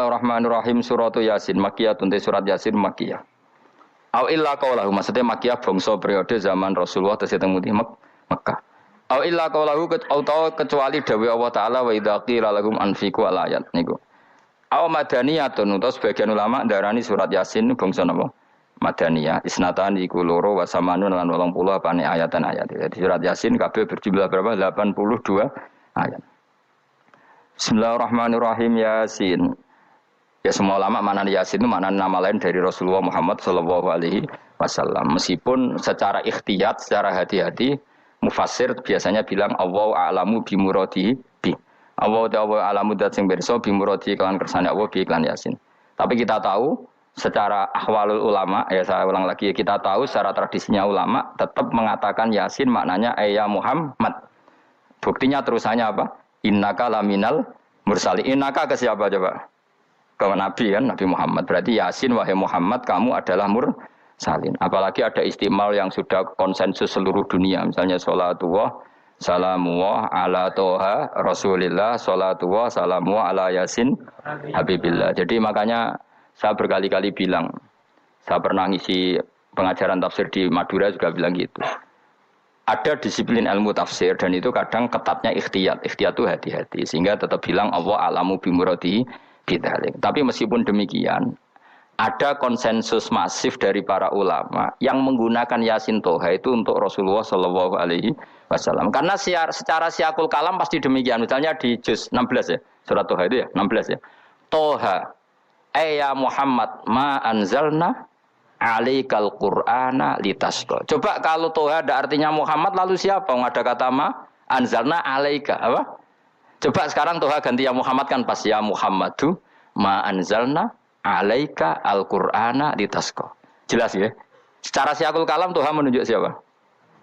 Bismillahirrahmanirrahim. Surat Yasin Makkiyah, surat Yasin Makkiyah. Au illa qaulahu, maksudnya Makkiyah bangsa periode zaman Rasulullah tesih teng Mekah. Au illa qaulahu kecuali dawuh Allah taala wa idza qila lahum anfiqu alayat niku. Au madaniyatun, utawa sebagian ulama darani surat Yasin bangsa napa? Madaniyah. Isnatan iku loro wa samanun lan 80 apane ayatan ayat. Jadi surat Yasin kabeh berjumlah berapa? 82 ayat. Bismillahirrahmanirrahim. Yasin. Ya semua ulama maknanya Yasin itu maknanya nama lain dari Rasulullah Muhammad sallallahu alaihi wasallam. Meskipun secara ikhtiyat, secara hati-hati mufassir biasanya bilang Allahu a'lamu bi muradihi bi. Allahu a'lamu dat sing pirsa bi muradihi kelan kersane Allah bi iklan Yasin. Tapi kita tahu secara ahwalul ulama, ya saya ulang lagi, kita tahu secara tradisinya ulama tetap mengatakan Yasin maknanya ya Muhammad. Buktinya terusannya apa? Innaka laminal mursali. Innaka ke siapa coba? Ke Nabi kan, Nabi Muhammad. Berarti Yasin wahai Muhammad kamu adalah mursalin. Apalagi ada istimal yang sudah konsensus seluruh dunia. Misalnya sholatullah, salamullah ala toha rasulillah, sholatullah, salamullah ala Yasin habibillah. Jadi makanya saya berkali-kali bilang, saya pernah ngisi pengajaran tafsir di Madura juga bilang gitu. Ada disiplin ilmu tafsir dan itu kadang ketatnya ikhtiyat. Ikhtiyat itu hati-hati. Sehingga tetap bilang Allah alamu bimuradi bidalik. Tapi meskipun demikian, ada konsensus masif dari para ulama yang menggunakan Yasin Toha itu untuk Rasulullah Shallallahu Alaihi Wasallam. Karena secara siakul kalam pasti demikian. Misalnya di juz 16 ya, surat Toha itu ya, 16 ya. Toha, ya Muhammad, ma anzalna alaikal Qur'ana litasqa. Coba kalau Toha ada artinya Muhammad lalu siapa? Ada kata ma anzalna alaika apa? Coba sekarang Toha ganti ya Muhammad kan pas ya Muhammadu ma anzalna alaika al-Qur'ana litasqa. Jelas ya? Secara siakul kalam Toha menunjuk siapa?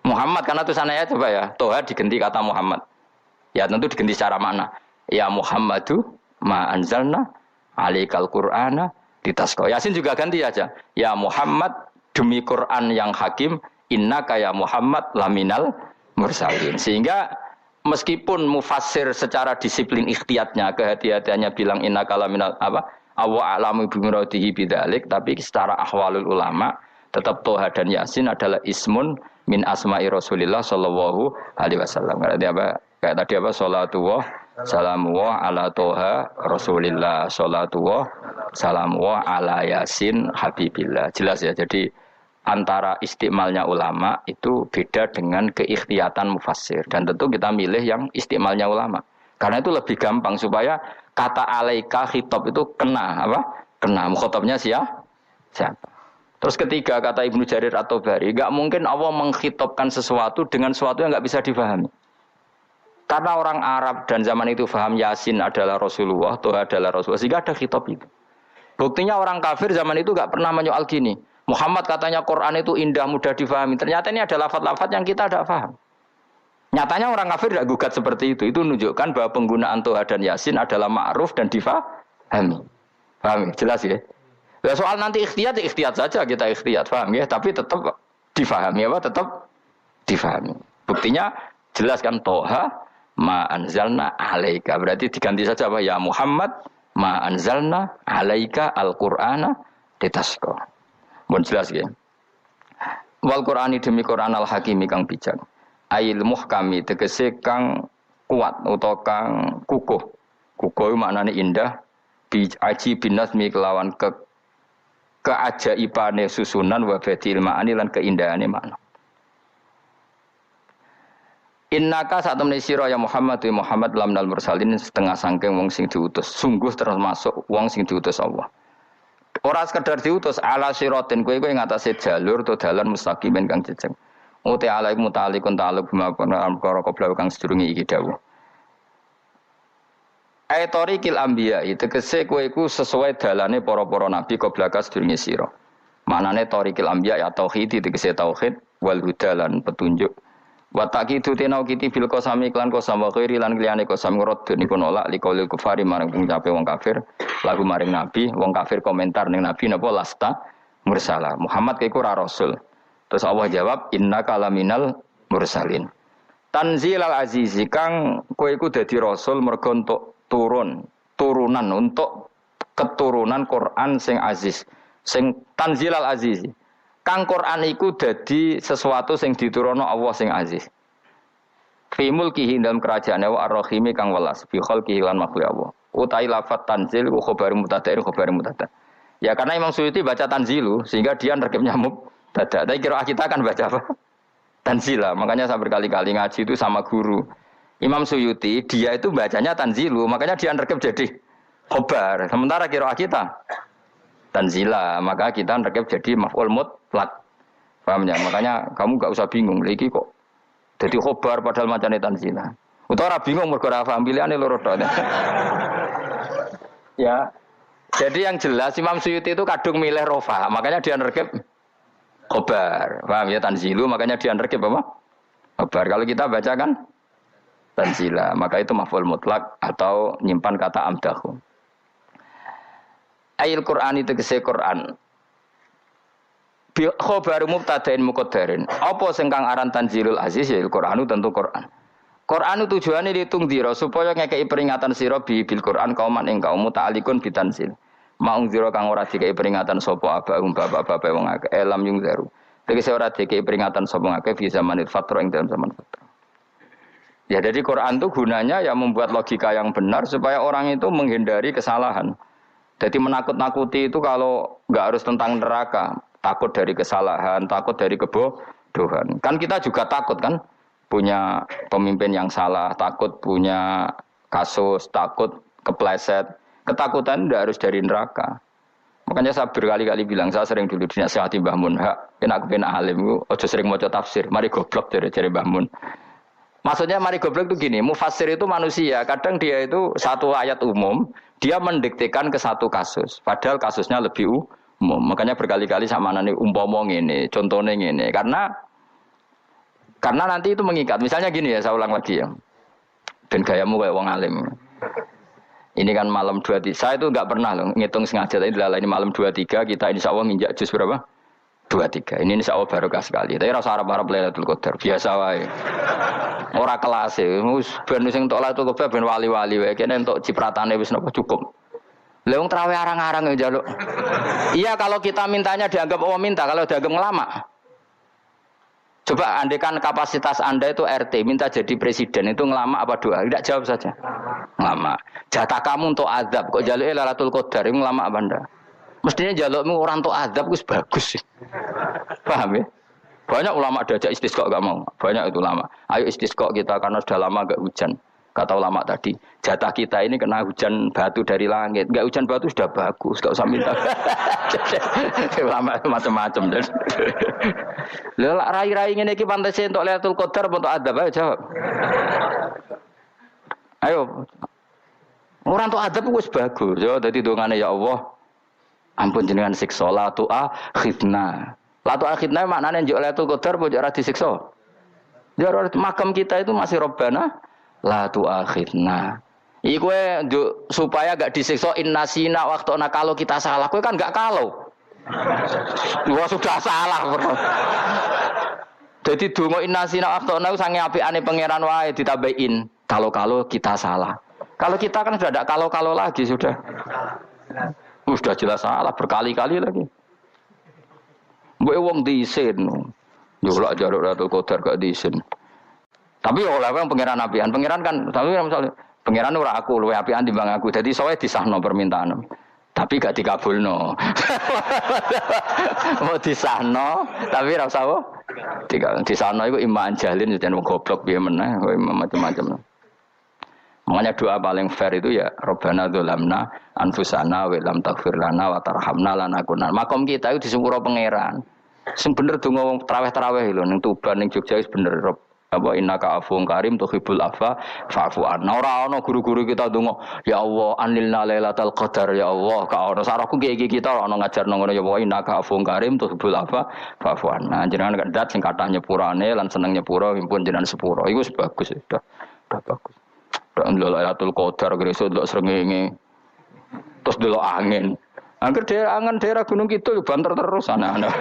Muhammad karena tulisannya coba ya. Toha diganti kata Muhammad. Ya tentu diganti secara makna. Ya Muhammadu ma anzalna alaikal Qur'ana litasqa. Yasin juga ganti aja. Ya Muhammad demi Quran yang hakim, innaka ya Muhammad laminal mursalin. Sehingga meskipun mufassir secara disiplin ikhtiyatnya, kehati-hatiannya bilang innaka laminal apa? Awa alamu bimuradihi bidzalik, tapi secara ahwalul ulama tetap Toha dan Yasin adalah ismun min asma'i Rasulillah sallallahu alaihi wasallam. Berarti apa? Kayak tadi apa? Salatullah salamullah ala Toha Rasulillah, salatullah salamullah ala Yasin habibillah. Jelas ya. Jadi antara istimalnya ulama itu beda dengan keikhtiyatan mufassir. Dan tentu kita milih yang istimalnya ulama. Karena itu lebih gampang supaya kata alaika khitab itu kena apa? Kena mukhatabnya siapa? Terus ketiga kata Ibnu Jarir At-Tabari, enggak mungkin Allah mengkhitabkan sesuatu dengan sesuatu yang enggak bisa difahami. Karena orang Arab dan zaman itu faham Yasin adalah Rasulullah, Toha adalah Rasulullah, sehingga ada khitab itu. Buktinya orang kafir zaman itu enggak pernah menyoal gini. Muhammad katanya Quran itu indah, mudah difahami. Ternyata ini ada lafaz-lafaz yang kita tidak paham. Nyatanya orang kafir tidak gugat seperti itu. Itu menunjukkan bahwa penggunaan Toha dan Yasin adalah ma'ruf dan difahami. Paham? Jelas ya? Ya soal nanti ikhtiyat, ikhtiyat saja kita ikhtiyat, paham ya? Tapi tetap difahami apa? Tetap difahami. Buktinya jelas kan Toha ma anzalna alaika. Berarti diganti saja apa? Ya Muhammad ma anzalna alaika al-Qur'ana litasqa. Mohon jelas ya. Wal Qur'ani demi Qur'an al-Hakimi kang bijak. Ail muhkami tegese kang kuat utawa kang kukuh. Kukuh maknane indah, bi aji binasmi kelawan keajaibane susunan wa badil ma'ani lan keindahane makna. Innaka saat temne sira ya Muhammad wa Muhammad lamnal mursalin setengah sangking wong sing diutus. Sungguh termasuk wong sing diutus Allah. Ora sekedar diutus ala siratin kowe ing atase jalur to dalan mustaqimin kang jejeg. Uti alaik mutalikun ta'aluk bima perkara qabla kang sedurunge iki dawuh. Aitorikil anbiya tegese kowe iku sesuai dalane para-para nabi qabla ka sedurunge sira. Maknane torikil anbiya ya tauhid tegese tauhid wal hudalan petunjuk. Wa taqidu tenau kiti bil qasami klan qasam wa ghairi lan liyane qasam ngrad niku nolak liqaulil kufari marang pengucape wong kafir lagu maring nabi wong kafir komentar ning nabi napa lasta mursala Muhammad iku ora rasul. Terus Allah jawab innaka laminal mursalin. Tanzilal azizi kang kowe iku dadi rasul mergo entuk turunan untuk keturunan Quran sing aziz, sing tanzilal aziz. Kang Quran iku dadi sesuatu sing diturunno Allah sing aziz. Fi mulkihi dalam kerajaane wa ar-rahimi kang welas fi khalqihi lan makhluk Allah. Utai lafat tanzil wa khabar mubtada. Ya karena Imam Suyuti baca tanzilu sehingga dia nerkepnya mubtada. Tapi kira kita akan baca apa? Tanzila. Makanya saya berkali-kali ngaji itu sama guru. Imam Suyuti dia itu bacanya tanzilu, makanya dia nerkep jadi khabar. Sementara kira kita tanzila, maka kita nerkep jadi maf'ul mutlaq. Paham ya? Makanya kamu enggak usah bingung iki kok jadi khobar padahal macane tanzila. Utawa ora bingung mergo ora paham pilihane loro tok. Ya. Jadi yang jelas Imam Suyuti itu kadung milih rofa, makanya dia nerkep khobar. Paham ya tanzilu makanya dia nerkep apa? Khobar. Kalau kita baca kan tanzila, maka itu maf'ul mutlaq atau nyimpan kata amdahu. Ayil Qur'an itu kese Qur'an. Bi khabaru mubtada'in muqaddarin. Apa sing kang aran tanzilul aziz ya Qur'anu tentu Qur'an. Qur'anu tujuane ditungdira supaya ngekeki peringatan sira bil Qur'an kauman ing kaum muta'alliqun bitanzil. Maung zira kang ora dikeki peringatan sapa abahum bapak-bapak wong akeh elam yung zaru. Tegese ora dikeki peringatan sapa akeh fi zamanil fatra ing dalam zaman fatra. Ya jadi Quran itu gunanya ya membuat logika yang benar supaya orang itu menghindari kesalahan. Jadi menakut-nakuti itu kalau enggak harus tentang neraka. Takut dari kesalahan, takut dari kebodohan. Kan kita juga takut kan punya pemimpin yang salah, takut punya kasus, takut kepleset. Ketakutan tidak harus dari neraka. Makanya saya berkali-kali bilang, saya sering dulu dinasihati Mbah Mun, kena aku kena alim, ojo sering maca tafsir, mari goblok dari Mbah Mun. Maksudnya mari goblok itu gini, mufassir itu manusia, kadang dia itu satu ayat umum, dia mendiktekan ke satu kasus, padahal kasusnya lebih umum. Makanya berkali-kali sama nani umpama ngene, contohnya ngene, karena nanti itu mengikat. Misalnya gini ya, saya ulang lagi ya. Dan gayamu kayak wong alim. Ini kan malam 23. Saya itu enggak pernah loh ngitung sengaja tadi ini malam 23 kita insyaallah nginjak juz berapa? 23. Ini insyaallah barokah sekali. Tapi rasa arep-arep Lailatul Qadar, biasa wae. Ora kelas e. Wis ben sing entuk Lailatul Qadar ben wali-wali wae. Kene entuk cipratane wis napa cukup. Lah wong traweh arang-arang yang njaluk. Iya kalau kita mintanya dianggap Allah minta, kalau dianggap ngelama. Coba andekan kapasitas Anda itu RT, minta jadi presiden itu ngelama apa doa? Tidak jawab saja. Ngelama. Jatah kamu untuk azab, kok njaluk Lailatul Qadar itu ngelama apa Anda? Mestinya njalukmu orang untuk azab itu bagus sih. Paham ya? Banyak ulama diajak istisqa enggak mau. Banyak itu ulama. Ayo istisqa kita karena sudah lama enggak hujan. Kata ulama tadi, jatah kita ini kena hujan batu dari langit. Enggak hujan batu sudah bagus, enggak usah minta. Ulama macam-macam. Lah rai-rai ngene iki pantes entuk Lailatul Qadar apa untuk adab ayo jawab. Ayo. Orang untuk adab wis bagus. Yo dadi dongane ya Allah. Ampun jenengan siksa la tu akhidna. La tu akhidna maknane njuk Lailatul Qadar apa njuk ora disiksa? Ya makam kita itu masih Rabbana la tu'akhidna. Iku supaya gak disiksa innasina waqtuna kalau kita salah. Kowe kan gak kalau. Wah sudah salah. Jadi donga innasina waqtuna sange apikane pangeran wae ditambahin kalau kita salah. Kalau kita kan sudah ada kalau lagi sudah. Sudah jelas salah berkali-kali lagi. Mbok wong diisin. Yo lak jaruk Lailatul Qadar gak diisin. Tapi oleh wong pangeran apian, pangeran kan tapi misalnya pangeran ora aku luwe apian timbang aku. Jadi sowe disahno permintaan. Tapi gak dikabulno. Mau disahno, tapi ora usah disahno iku iman jalin jan wong goblok piye meneh, macam-macam. Makanya doa paling fair itu ya Rabbana dzalamna anfusana wa lam taghfir lana wa tarhamna lanakunanna. Makom kita itu disepuro pangeran. Sing bener donga wong traweh-traweh lho ning Tuban ning Jogja wis bener apa innaka afuwun karim tuhibbul afwa fa'fu anna. Ora ana guru-guru kita donga ya Allah anilna lailatul qadar ya Allah ka ono sarahku iki kita ana ngajarno ngono ya Allah innaka afuwun karim tuhibbul afwa fa'fu anna. Jenengan kandat sing kathah nyepurane lan seneng nyepuro impun jenengan sepuro iku bagus sudah bagus. Dan Lailatul Qadar gresuk ndelok srengenge. Terus ndelok angin. Angger daerah Gunung Kidul banter terus anak-anak.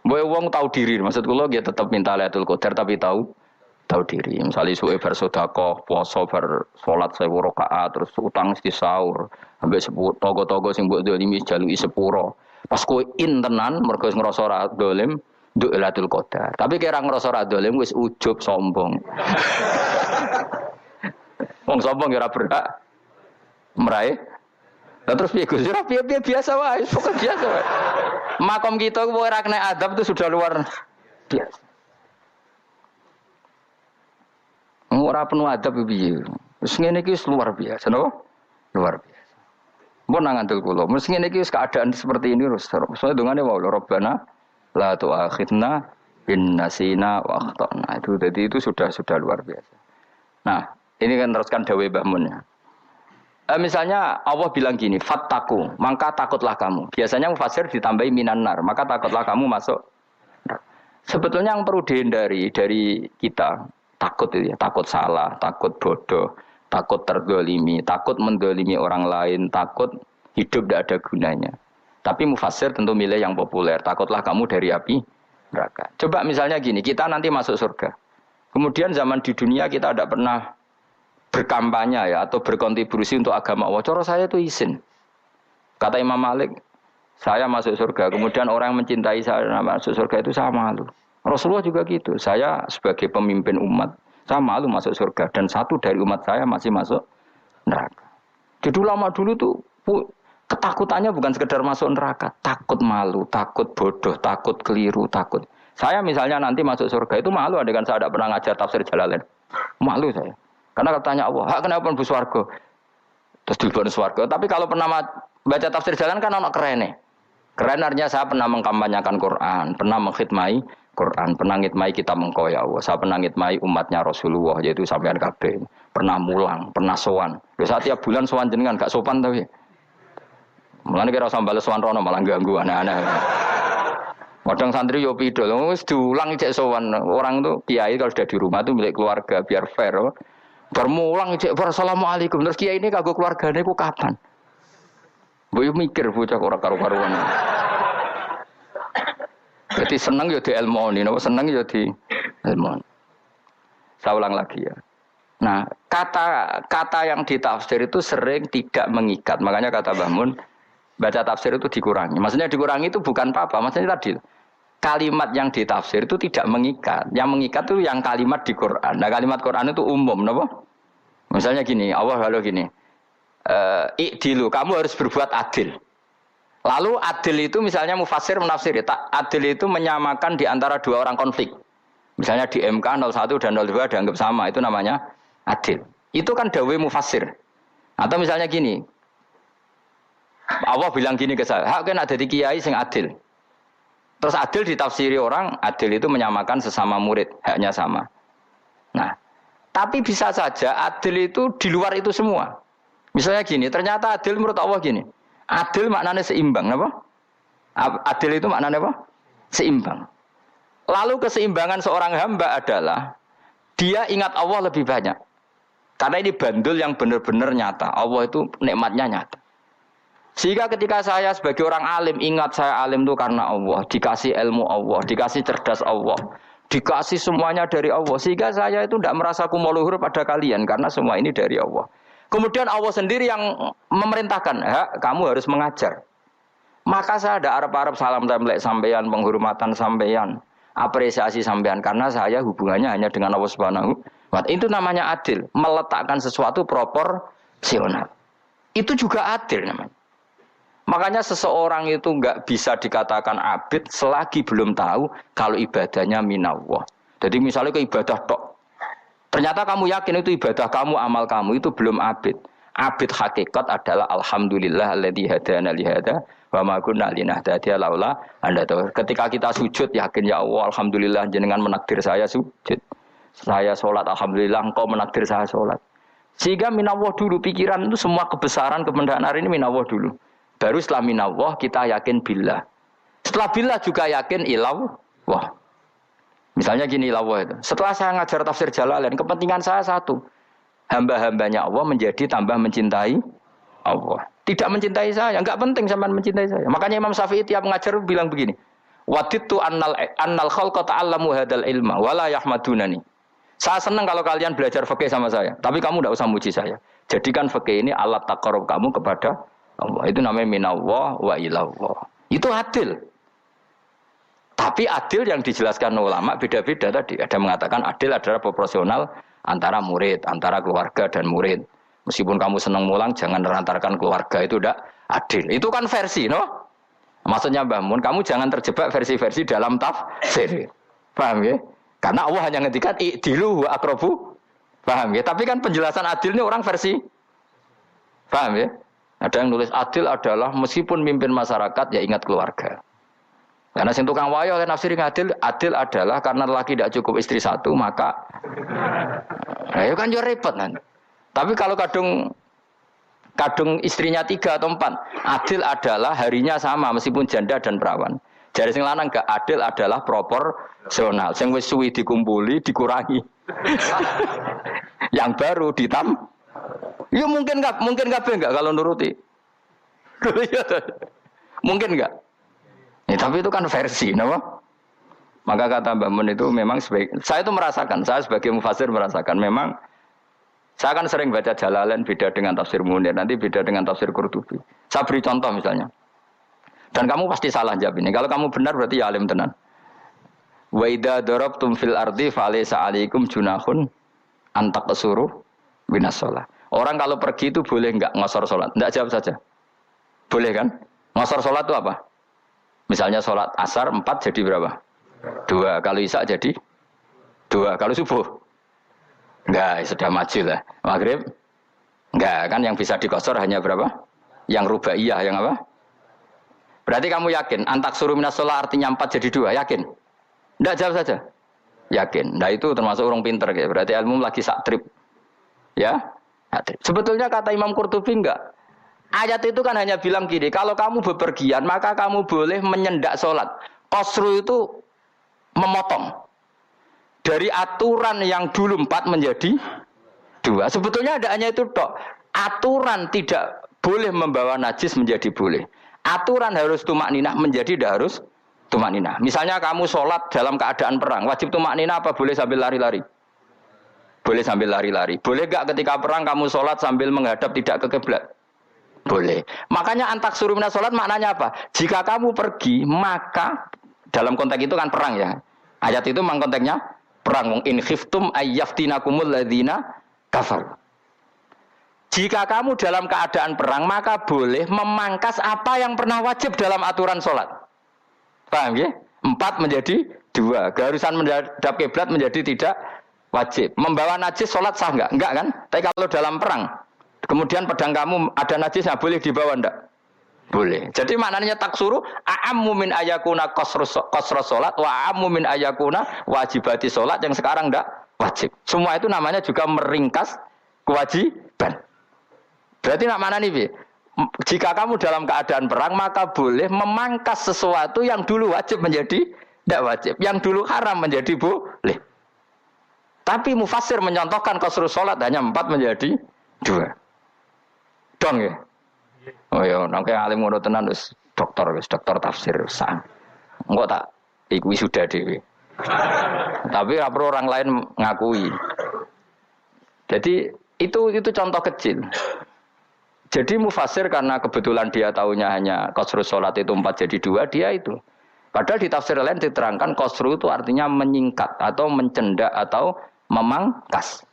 Mbok wong tahu diri, maksud kula nggih tetep minta Lailatul Qadar tapi tahu tahu diri. Misalnya suwe bar sedekah, puasa bar salat 1000 rakaat, terus utang mesti sahur, ambek togo-togo sing mbok dolimi jaluki sepuro. Pas kowe tenan mergo ngrasa ora dolim, nduk Lailatul Qadar. Tapi kira ngrasa ora dolim wis ujub sombong. Wong sombong ya ora berhak meraih. Lah terus piye Gus? Ora piye-piye biasa wae, pokok biasa wae. Makom kita kowe ora kena adab itu sudah luar biasa. Ora penuh adab piye. Wis ngene iki luar biasa, napa? Luar biasa. Mun nang ngandel kula, mesti ngene iki keadaan seperti ini terus. Soale dongane wae Rabbana la tu'akhidna in nasina wa akhtana. Itu sudah luar biasa. Nah, ini kan teruskan dawuh Mbah Mun ya. Misalnya Allah bilang gini, fattaku, maka takutlah kamu. Biasanya mufasir ditambahi minan nar, maka takutlah kamu masuk. Sebetulnya yang perlu dihindari dari kita takut itu ya, takut salah, takut bodoh, takut terdolimi, takut mendolimi orang lain, takut hidup tidak ada gunanya. Tapi mufasir tentu milih yang populer, takutlah kamu dari api neraka. Coba misalnya gini, kita nanti masuk surga. Kemudian zaman di dunia kita tidak pernah berkampanye ya atau berkontribusi untuk agama Allah. Cara saya itu izin. Kata Imam Malik, saya masuk surga. Kemudian orang yang mencintai saya masuk surga itu saya malu. Rasulullah juga gitu. Saya sebagai pemimpin umat, saya malu masuk surga. Dan satu dari umat saya masih masuk neraka. Jadi ulama dulu tuh ketakutannya bukan sekedar masuk neraka. Takut malu, takut bodoh, takut keliru, takut. Saya misalnya nanti masuk surga itu malu. Andaikan saya tidak pernah ngajar tafsir Jalalain. Malu saya. Karena katanya Allah, kenapa pun swarga? Terus dilebokno swarga. Tapi kalau pernah baca tafsir Jalan kan ono kerene. Keren artinya saya pernah mengkampanyakan Quran, pernah mengkhidmati Quran, pernah ngitmai kitab engkau ya Allah. Saya pernah ngitmai umatnya Rasulullah, yaitu sampean kabeh. Pernah mulang, pernah sowan. Lha saat tiap bulan sowan jenengan gak sopan ta piye? Mulane kira usah bales sowan rono malah ganggu anak-anak. Kadang santri yo pidol, wis diulang cek sowan. Orang tuh kiai kalau sudah di rumah tuh milik keluarga biar fair. Bermulang cek assalamualaikum. Terus kiai ini kagok keluargane ku kapan? Boyo mikir bocah ora karu-karuan. Jadi seneng yo di ilmoni, napa seneng yo di ilmoni. Saya ulang lagi ya. Nah, kata yang ditafsir itu sering tidak mengikat. Makanya kata Mbah Mun, baca tafsir itu dikurangi. Maksudnya dikurangi itu bukan apa-apa. Maksudnya tadi kalimat yang ditafsir itu tidak mengikat. Yang mengikat itu yang kalimat di Quran. Nah, kalimat Quran itu umum, napa? Misalnya gini, Allah lalu gini. I'dilu, kamu harus berbuat adil. Lalu adil itu misalnya mufasir menafsiri, adil itu menyamakan di antara dua orang konflik. Misalnya di MK 01 dan 02 dianggap sama, itu namanya adil. Itu kan dawai mufasir. Atau misalnya gini, Allah bilang gini ke saya, hak kan ada di kiai sing adil. Terus adil ditafsiri orang, adil itu menyamakan sesama murid, haknya sama. Nah, tapi bisa saja adil itu di luar itu semua. Misalnya gini, ternyata adil menurut Allah gini. Adil maknanya seimbang, apa? Adil itu maknanya apa? Seimbang. Lalu keseimbangan seorang hamba adalah dia ingat Allah lebih banyak. Karena ini bandul yang benar-benar nyata. Allah itu nikmatnya nyata. Sehingga ketika saya sebagai orang alim ingat saya alim itu karena Allah, dikasih ilmu Allah, dikasih cerdas Allah, dikasih semuanya dari Allah. Sehingga saya itu tidak merasa kumuluhur pada kalian karena semua ini dari Allah. Kemudian Allah sendiri yang memerintahkan, kamu harus mengajar. Maka saya ada arep-arep salam templek sampeyan, penghormatan sampeyan, apresiasi sampeyan karena saya hubungannya hanya dengan Allah Subhanahu wa Ta'ala. Itu namanya adil, meletakkan sesuatu proporsional. Itu juga adil namanya. Makanya seseorang itu enggak bisa dikatakan abid selagi belum tahu kalau ibadahnya minallah. Jadi misalnya ke ibadah tok. Ternyata kamu yakin itu ibadah kamu, amal kamu itu belum abid. Abid hakikat adalah alhamdulillah alladzi hadana li hada wa ma kunna linahtadiya laula anda tahu. Ketika kita sujud yakin ya Allah alhamdulillah jenengan menakdir saya sujud. Saya salat alhamdulillah engkau menakdir saya salat. Sehingga minallah dulu pikiran itu semua kebesaran kebenaran ini minallah dulu. Baru setelah minallah kita yakin billah. Setelah billah juga yakin ilallah. Misalnya gini Allah itu. Setelah saya ngajar tafsir Jalalain, kepentingan saya satu. Hamba-hambanya Allah menjadi tambah mencintai Allah. Tidak mencintai saya, enggak penting sampean mencintai saya. Makanya Imam Syafi'i tiap ngajar bilang begini. Wadittu annal khalqa ta'allamu hadal ilma wala yahmadunani. Saya senang kalau kalian belajar fikih sama saya, tapi kamu tidak usah muji saya. Jadikan fikih ini alat taqarrub kamu kepada Allah. Itu namanya minallah wa ilallah. Itu adil. Tapi adil yang dijelaskan ulama beda-beda tadi. Ada mengatakan adil adalah proporsional antara murid, antara keluarga dan murid. Meskipun kamu senang mulang, jangan merantarkan keluarga, itu tidak adil. Itu kan versi, no? Maksudnya Mbah Mun, kamu jangan terjebak versi-versi dalam tafsir. Paham ya? Karena Allah hanya ngetikan i'dilu wa aqrabu. Paham ya? Tapi kan penjelasan adil ini orang versi. Paham ya? Ada yang nulis adil adalah meskipun mimpin masyarakat ya ingat keluarga. Karena sing tukang wayo oleh nafsir adil adalah karena laki tidak cukup istri satu maka ayo kan yo repot kan. Tapi kalau kadung istrinya 3 atau 4, adil adalah harinya sama meskipun janda dan perawan. Jari sing lanang gak adil adalah proporsional. Sing wis suwi dikumpuli dikurangi. Yang baru ya mungkin kabeh enggak kalau nuruti. Mungkin enggak? Ya, tapi itu kan versi, nama. Maka kata Mbak Mun itu memang saya itu merasakan, saya sebagai mufasir merasakan memang saya kan sering baca Jalalain beda dengan tafsir Munir, nanti beda dengan tafsir Qurtubi. Saya beri contoh misalnya. Dan kamu pasti salah jawab ini. Kalau kamu benar berarti ya alim tenan. Wa idza darabtum fil ardi falaysa 'alaikum junahun an taqsuru minas shalah. Orang kalau pergi itu boleh enggak ngosor salat? Enggak, jawab saja. Boleh kan? Ngosor salat itu apa? Misalnya salat asar 4 jadi berapa? 2. Kalau isya jadi 2. Kalau subuh enggak, sudah maju lah. Maghrib? Enggak, kan yang bisa dikosor hanya berapa? Yang rubaiyah, yang apa? Berarti kamu yakin, antak suruh minas sholat artinya 4 jadi 2, yakin? Enggak, jawab saja. Yakin. Nah itu termasuk orang pinter, ya. Berarti ilmu lagi sak trip. Ya? Sebetulnya kata Imam Qurtubi enggak. Ayat itu kan hanya bilang gini, kalau kamu bepergian, maka kamu boleh menyendak sholat. Qasru itu memotong. Dari aturan yang dulu 4 menjadi 2. Sebetulnya ada hanya itu tok. Aturan tidak boleh membawa najis menjadi boleh. Aturan harus tumakninah menjadi tidak harus tumakninah. Misalnya kamu sholat dalam keadaan perang. Wajib tumakninah apa boleh sambil lari-lari? Boleh sambil lari-lari. Boleh gak ketika perang kamu sholat sambil menghadap tidak ke kiblat? Boleh. Makanya antak suruh minas sholat maknanya apa? Jika kamu pergi maka dalam konteks itu kan perang ya. Ayat itu memang konteksnya perang. In khiftum ayyaftinakumul ladzina kafar. Jika kamu dalam keadaan perang maka boleh memangkas apa yang pernah wajib dalam aturan sholat. Paham ya? 4 menjadi 2. Keharusan menghadap kiblat menjadi tidak wajib. Membawa najis sholat sah enggak? Enggak kan? Tapi kalau dalam perang kemudian pedang kamu ada najisnya boleh dibawa enggak? Boleh. Jadi maknanya taksuru a'ammu min ayakuna qasrus salat wa a'ammu min ayakuna wajibati salat yang sekarang enggak wajib. Semua itu namanya juga meringkas kewajiban. Berarti nak mana nih, jika kamu dalam keadaan perang maka boleh memangkas sesuatu yang dulu wajib menjadi tidak wajib, yang dulu haram menjadi boleh. Tapi mufassir menyontohkan qasrus salat hanya 4 menjadi 2. Dong ya. Oh ya, nang kaya alim ngono tenan wis dokter tafsir sang. Engko tak iku sudah dhewe. Tapi ora perlu orang lain ngakui. Jadi itu contoh kecil. Jadi mufassir karena kebetulan dia tahunya hanya qasrus salat itu 4 jadi 2, dia itu. Padahal di tafsir lain diterangkan qasru itu artinya menyingkat atau mencendak atau memangkas.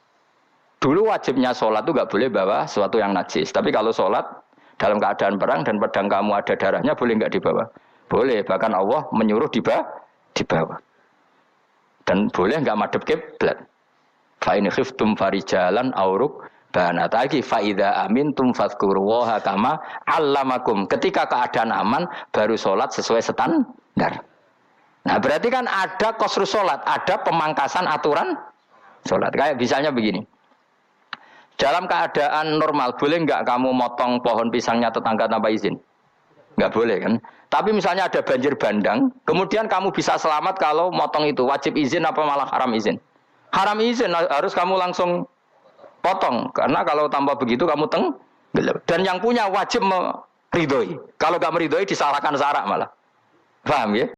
Dulu wajibnya sholat itu nggak boleh bawa sesuatu yang najis. Tapi kalau sholat dalam keadaan perang dan pedang kamu ada darahnya boleh nggak dibawa? Boleh. Bahkan Allah menyuruh dibawa. Dan boleh nggak madhep kiblat. Fa in khiftum farijalan auruk banataki fa idza amintum fadhkurullaha kama 'allamakum. Ketika keadaan aman baru sholat sesuai standar. Nah berarti kan ada qasrus sholat, ada pemangkasan aturan sholat. Kayak misalnya begini. Dalam keadaan normal, boleh nggak kamu motong pohon pisangnya tetangga tanpa izin? Nggak boleh kan? Tapi misalnya ada banjir bandang, kemudian kamu bisa selamat kalau motong itu. Wajib izin apa malah haram izin? Haram izin, harus kamu langsung potong. Karena kalau tanpa begitu kamu tenggelam. Dan yang punya wajib meridhoi. Kalau nggak meridhoi disalahkan syarak malah. Paham ya?